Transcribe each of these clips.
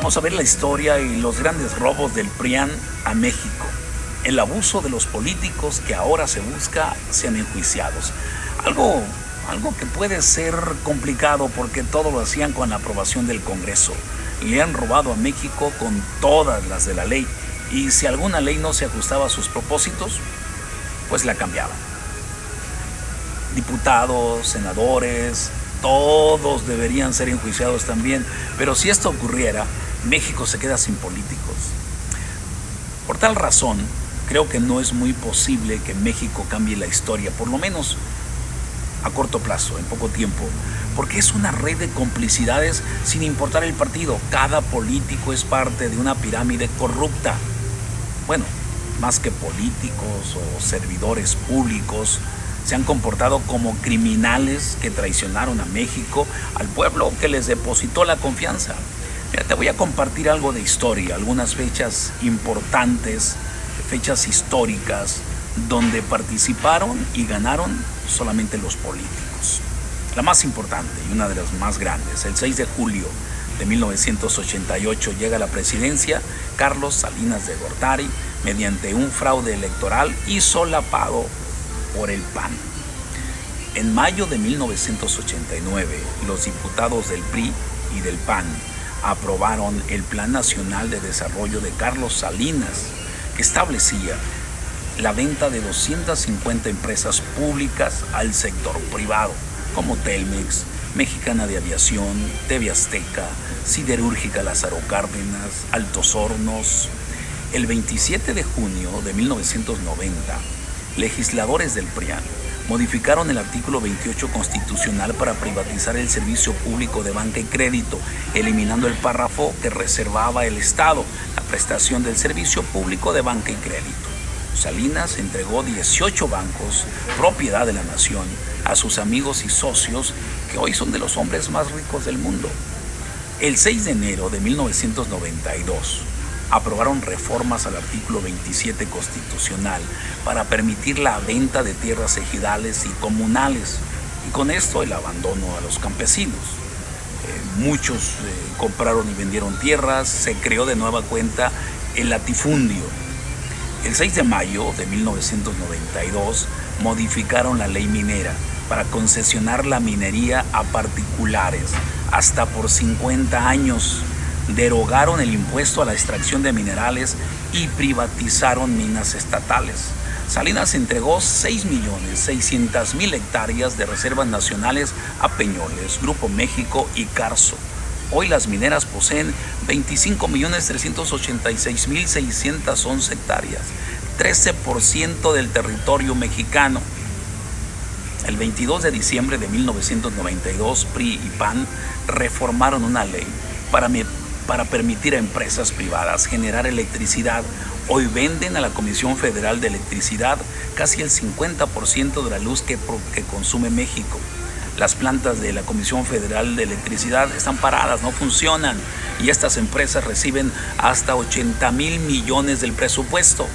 Vamos a ver la historia y los grandes robos del PRIAN a México. El abuso de los políticos que ahora se busca sean enjuiciados. Algo que puede ser complicado porque todo lo hacían con la aprobación del Congreso. Le han robado a México con todas las de la ley, y si alguna ley no se ajustaba a sus propósitos, pues la cambiaban. Diputados, senadores, todos deberían ser enjuiciados también, pero si esto ocurriera, México se queda sin políticos. Por tal razón, creo que no es muy posible que México cambie la historia, por lo menos a corto plazo, en poco tiempo, porque es una red de complicidades sin importar el partido. Cada político es parte de una pirámide corrupta. Bueno, más que políticos o servidores públicos, se han comportado como criminales que traicionaron a México, al pueblo que les depositó la confianza. Mira, te voy a compartir algo de historia, algunas fechas importantes, fechas históricas, donde participaron y ganaron solamente los políticos. La más importante y una de las más grandes, el 6 de julio de 1988 llega a la presidencia Carlos Salinas de Gortari mediante un fraude electoral y solapado por el PAN. En mayo de 1989, los diputados del PRI y del PAN aprobaron el Plan Nacional de Desarrollo de Carlos Salinas, que establecía la venta de 250 empresas públicas al sector privado, como Telmex, Mexicana de Aviación, TV Azteca, Siderúrgica Lázaro Cárdenas, Altos Hornos. El 27 de junio de 1990, legisladores del PRIAN modificaron el artículo 28 constitucional para privatizar el servicio público de banca y crédito, eliminando el párrafo que reservaba el Estado la prestación del servicio público de banca y crédito. Salinas entregó 18 bancos, propiedad de la nación, a sus amigos y socios, que hoy son de los hombres más ricos del mundo. El 6 de enero de 1992, aprobaron reformas al artículo 27 constitucional para permitir la venta de tierras ejidales y comunales, y con esto el abandono a los campesinos. Muchos compraron y vendieron tierras, se creó de nueva cuenta el latifundio. El 6 de mayo de 1992 modificaron la ley minera para concesionar la minería a particulares hasta por 50 años. Derogaron el impuesto a la extracción de minerales y privatizaron minas estatales. Salinas entregó 6.600.000 hectáreas de reservas nacionales a Peñoles, Grupo México y Carso. Hoy las mineras poseen 25.386.611 hectáreas, 13% del territorio mexicano. El 22 de diciembre de 1992, PRI y PAN reformaron una ley para permitir a empresas privadas generar electricidad. Hoy venden a la Comisión Federal de Electricidad casi el 50% de la luz que consume México. Las plantas de la Comisión Federal de Electricidad están paradas, no funcionan, y estas empresas reciben hasta 80,000 millones del presupuesto.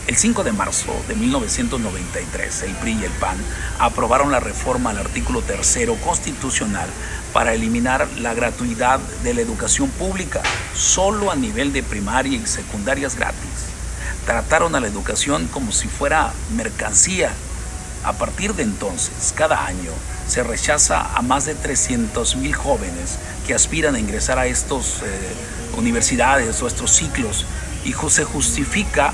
El 5 de marzo de 1993, el PRI y el PAN aprobaron la reforma al artículo 3 constitucional para eliminar la gratuidad de la educación pública, solo a nivel de primaria y secundarias gratis. Trataron a la educación como si fuera mercancía. A partir de entonces, cada año se rechaza a más de 300,000 jóvenes que aspiran a ingresar a estas universidades o estos ciclos, y se justifica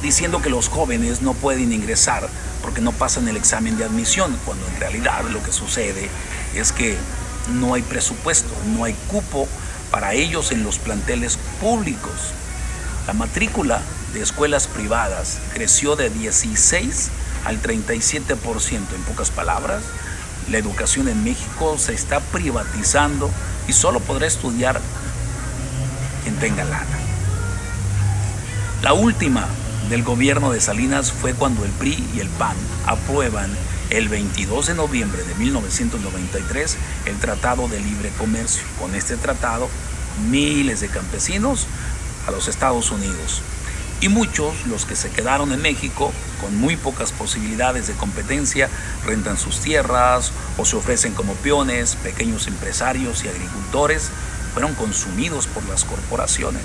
diciendo que los jóvenes no pueden ingresar porque no pasan el examen de admisión, cuando en realidad lo que sucede es que no hay presupuesto, no hay cupo para ellos en los planteles públicos. La matrícula de escuelas privadas creció de 16 al 37%. En pocas palabras, la educación en México se está privatizando y solo podrá estudiar quien tenga lana. La última del gobierno de Salinas fue cuando el PRI y el PAN aprueban el 22 de noviembre de 1993 el Tratado de Libre Comercio. Con este tratado, miles de campesinos a los Estados Unidos, y muchos, los que se quedaron en México con muy pocas posibilidades de competencia, rentan sus tierras o se ofrecen como peones, pequeños empresarios y agricultores, fueron consumidos por las corporaciones.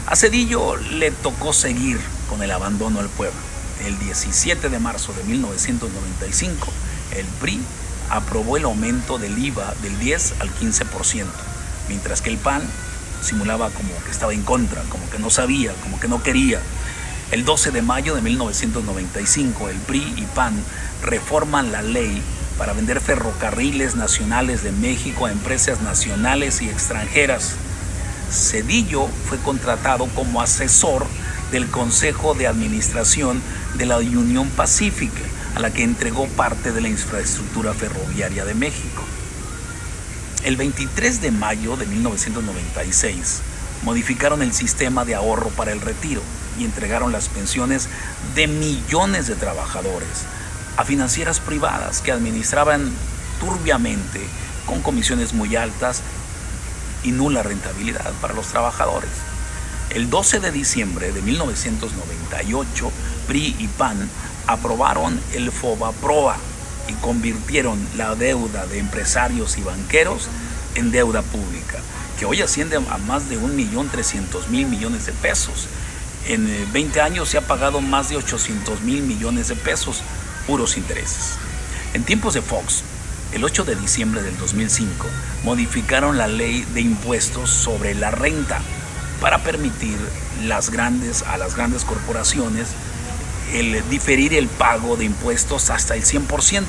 A Zedillo le tocó seguir con el abandono al pueblo. El 17 de marzo de 1995, el PRI aprobó el aumento del IVA del 10 al 15%, mientras que el PAN simulaba como que estaba en contra, como que no sabía, como que no quería. El 12 de mayo de 1995, el PRI y PAN reforman la ley para vender ferrocarriles nacionales de México a empresas nacionales y extranjeras. Zedillo fue contratado como asesor del Consejo de Administración de la Unión Pacífica, a la que entregó parte de la infraestructura ferroviaria de México. El 23 de mayo de 1996 modificaron el sistema de ahorro para el retiro y entregaron las pensiones de millones de trabajadores a financieras privadas que administraban turbiamente con comisiones muy altas y nula rentabilidad para los trabajadores. El 12 de diciembre de 1998, PRI y PAN aprobaron el FOBAPROA y convirtieron la deuda de empresarios y banqueros en deuda pública, que hoy asciende a más de 1.300.000 millones de pesos. En 20 años se ha pagado más de 800.000 millones de pesos, puros intereses. En tiempos de Fox, el 8 de diciembre del 2005, modificaron la ley de impuestos sobre la renta para permitir a las grandes corporaciones el diferir el pago de impuestos hasta el 100%.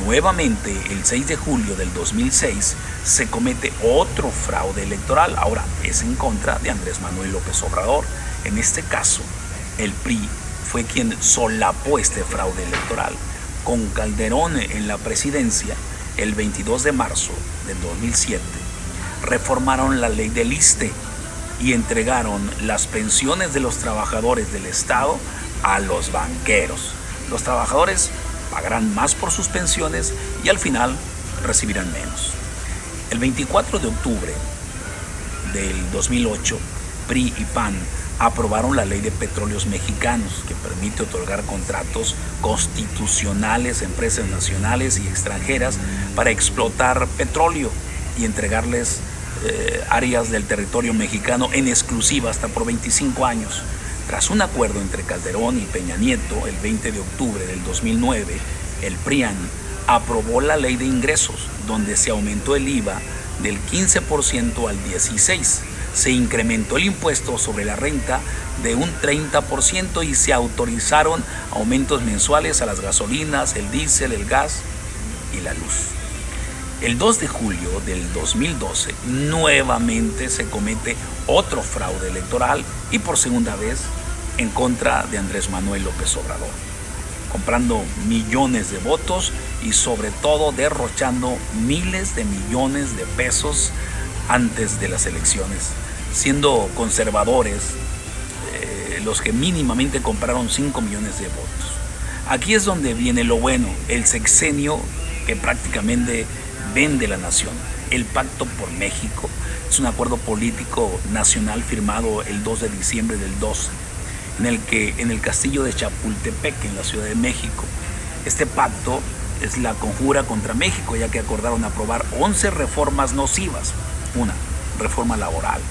Nuevamente, el 6 de julio del 2006, se comete otro fraude electoral. Ahora es en contra de Andrés Manuel López Obrador. En este caso, el PRI fue quien solapó este fraude electoral. Con Calderón en la presidencia, el 22 de marzo del 2007, reformaron la ley del ISSSTE y entregaron las pensiones de los trabajadores del Estado a los banqueros. Los trabajadores pagarán más por sus pensiones y al final recibirán menos. El 24 de octubre del 2008, PRI y PAN aprobaron la Ley de Petróleos Mexicanos, que permite otorgar contratos constitucionales a empresas nacionales y extranjeras para explotar petróleo y entregarles áreas del territorio mexicano en exclusiva hasta por 25 años. Tras un acuerdo entre Calderón y Peña Nieto, el 20 de octubre del 2009, el PRIAN aprobó la Ley de Ingresos, donde se aumentó el IVA del 15% al 16%. Se incrementó el impuesto sobre la renta de un 30% y se autorizaron aumentos mensuales a las gasolinas, el diésel, el gas y la luz. El 2 de julio del 2012 nuevamente se comete otro fraude electoral y por segunda vez en contra de Andrés Manuel López Obrador, comprando millones de votos y sobre todo derrochando miles de millones de pesos antes de las elecciones, siendo conservadores los que mínimamente compraron 5 millones de votos. Aquí es donde viene lo bueno, el sexenio que prácticamente vende la nación. El Pacto por México es un acuerdo político nacional firmado el 2 de diciembre del 12, en el que en el castillo de Chapultepec, en la Ciudad de México, este pacto es la conjura contra México, ya que acordaron aprobar 11 reformas nocivas. Una, reforma laboral,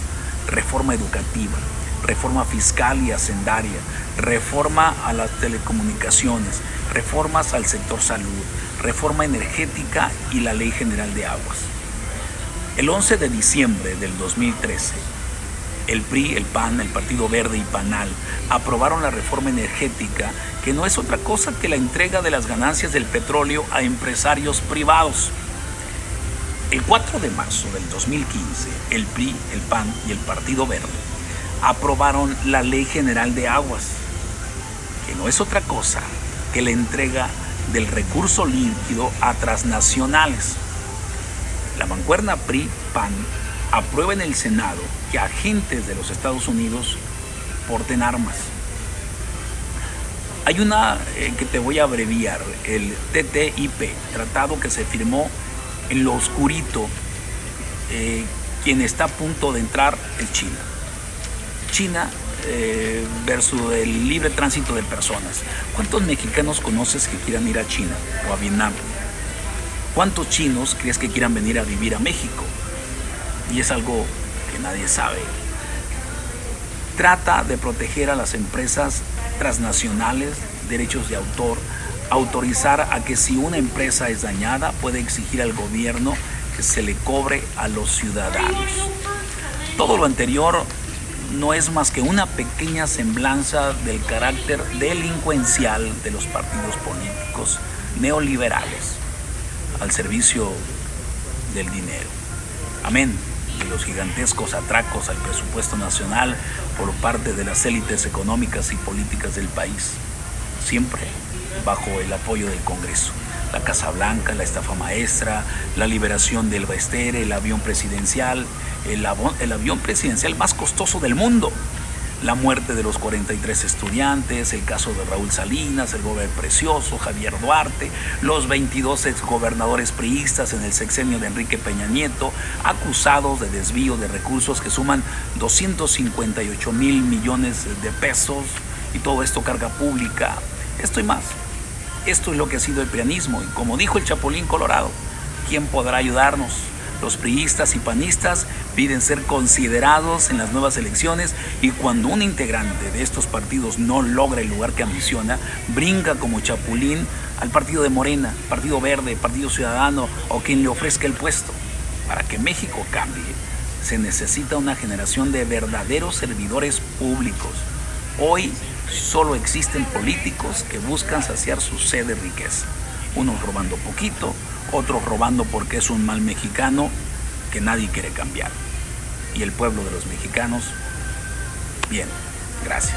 reforma educativa, reforma fiscal y hacendaria, reforma a las telecomunicaciones, reformas al sector salud, reforma energética y la Ley General de Aguas. El 11 de diciembre del 2013, el PRI, el PAN, el Partido Verde y PANAL aprobaron la reforma energética, que no es otra cosa que la entrega de las ganancias del petróleo a empresarios privados. El 4 de marzo del 2015, el PRI, el PAN y el Partido Verde aprobaron la Ley General de Aguas, que no es otra cosa que la entrega del recurso líquido a transnacionales. La mancuerna PRI-PAN aprueba en el Senado que agentes de los Estados Unidos porten armas. Hay una que te voy a abreviar, el TTIP, tratado que se firmó en lo oscurito. Quien está a punto de entrar es China. China versus el libre tránsito de personas. ¿Cuántos mexicanos conoces que quieran ir a China o a Vietnam? ¿Cuántos chinos crees que quieran venir a vivir a México? y es algo que nadie sabe. Trata de proteger a las empresas transnacionales, derechos de autor, autorizar a que si una empresa es dañada puede exigir al gobierno que se le cobre a los ciudadanos. Todo lo anterior no es más que una pequeña semblanza del carácter delincuencial de los partidos políticos neoliberales al servicio del dinero. Amén de los gigantescos atracos al presupuesto nacional por parte de las élites económicas y políticas del país, siempre bajo el apoyo del Congreso. La Casa Blanca, la estafa maestra, la liberación del Baestere, el avión presidencial, el avión presidencial más costoso del mundo, la muerte de los 43 estudiantes, el caso de Raúl Salinas, el gobernador Precioso, Javier Duarte, los 22 exgobernadores priistas en el sexenio de Enrique Peña Nieto, acusados de desvío de recursos que suman 258 mil millones de pesos, y todo esto carga pública, esto y más. Esto es lo que ha sido el prianismo, y como dijo el Chapulín Colorado, ¿quién podrá ayudarnos? Los priistas y panistas piden ser considerados en las nuevas elecciones, y cuando un integrante de estos partidos no logra el lugar que ambiciona, brinca como chapulín al partido de Morena, Partido Verde, Partido Ciudadano o quien le ofrezca el puesto. Para que México cambie, se necesita una generación de verdaderos servidores públicos. Hoy solo existen políticos que buscan saciar su sed de riqueza, unos robando poquito, otros robando porque es un mal mexicano que nadie quiere cambiar. Y el pueblo de los mexicanos, bien, gracias.